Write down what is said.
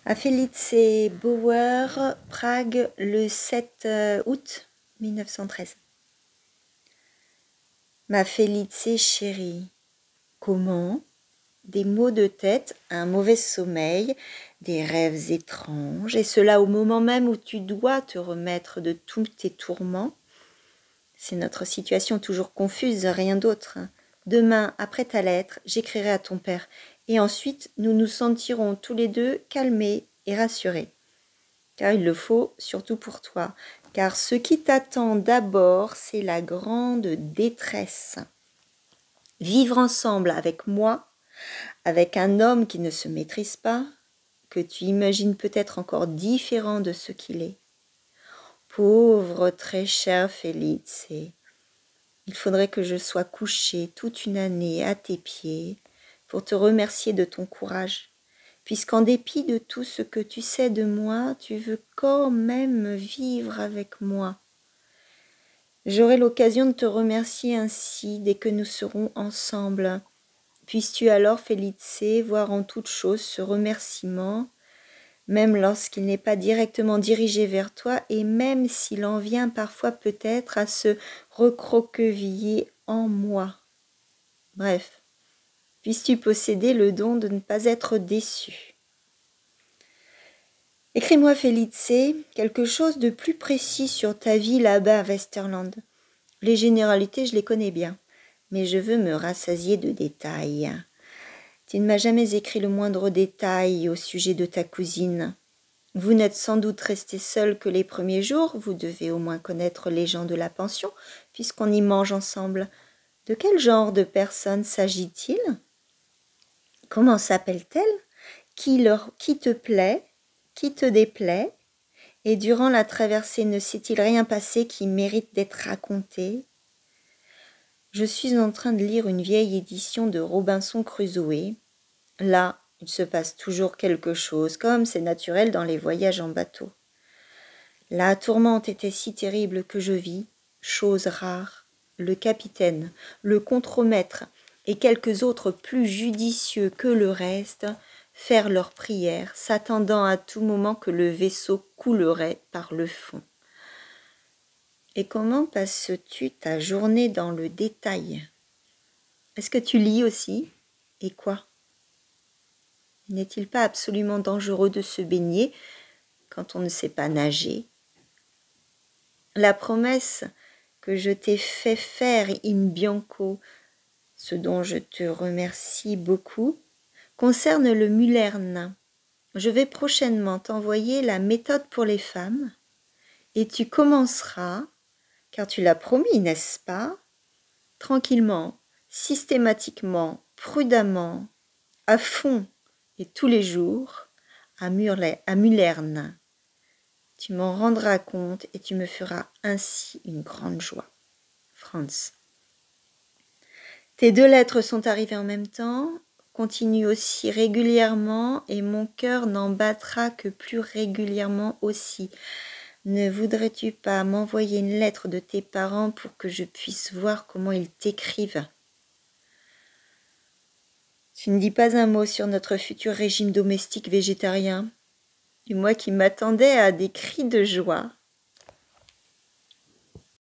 À Felice Bauer, Prague, le 7 août 1913. Ma Felice chérie, comment? Des maux de tête, un mauvais sommeil, des rêves étranges, et cela au moment même où tu dois te remettre de tous tes tourments. C'est notre situation toujours confuse, rien d'autre. Demain, après ta lettre, j'écrirai à ton père, et ensuite nous nous sentirons tous les deux calmés et rassurés. Car il le faut, surtout pour toi, car ce qui t'attend d'abord, c'est la grande détresse. Vivre ensemble avec moi, avec un homme qui ne se maîtrise pas, que tu imagines peut-être encore différent de ce qu'il est. Pauvre, très cher Felice, il faudrait que je sois couchée toute une année à tes pieds pour te remercier de ton courage, puisqu'en dépit de tout ce que tu sais de moi, tu veux quand même vivre avec moi. J'aurai l'occasion de te remercier ainsi dès que nous serons ensemble. Puisses-tu alors, Felice, voir en toute chose ce remerciement, même lorsqu'il n'est pas directement dirigé vers toi, et même s'il en vient parfois peut-être à se recroqueviller en moi. Bref, puisses-tu posséder le don de ne pas être déçu. Écris-moi, Felice, quelque chose de plus précis sur ta vie là-bas à Westerland. Les généralités, je les connais bien, mais je veux me rassasier de détails. Tu ne m'as jamais écrit le moindre détail au sujet de ta cousine. Vous n'êtes sans doute resté seul que les premiers jours, vous devez au moins connaître les gens de la pension, puisqu'on y mange ensemble. De quel genre de personnes s'agit-il? Comment s'appelle-t-elle? Qui te plaît? Qui te déplaît? Et durant la traversée, ne s'est-il rien passé qui mérite d'être raconté? Je suis en train de lire une vieille édition de Robinson Crusoe. Là, il se passe toujours quelque chose, comme c'est naturel dans les voyages en bateau. La tourmente était si terrible que je vis, chose rare, le capitaine, le contremaître et quelques autres plus judicieux que le reste faire leurs prières, s'attendant à tout moment que le vaisseau coulerait par le fond. Et comment passes-tu ta journée dans le détail? Est-ce que tu lis aussi? Et quoi? N'est-il pas absolument dangereux de se baigner quand on ne sait pas nager? La promesse que je t'ai fait faire in bianco, ce dont je te remercie beaucoup, concerne le Mullern. Je vais prochainement t'envoyer la méthode pour les femmes et tu commenceras, car tu l'as promis, n'est-ce pas, tranquillement, systématiquement, prudemment, à fond et tous les jours, à Mullern. Tu m'en rendras compte et tu me feras ainsi une grande joie. Franz. Tes 2 lettres sont arrivées en même temps, continue aussi régulièrement et mon cœur n'en battra que plus régulièrement aussi. Ne voudrais-tu pas m'envoyer une lettre de tes parents pour que je puisse voir comment ils t'écrivent? Tu ne dis pas un mot sur notre futur régime domestique végétarien. Et moi qui m'attendais à des cris de joie.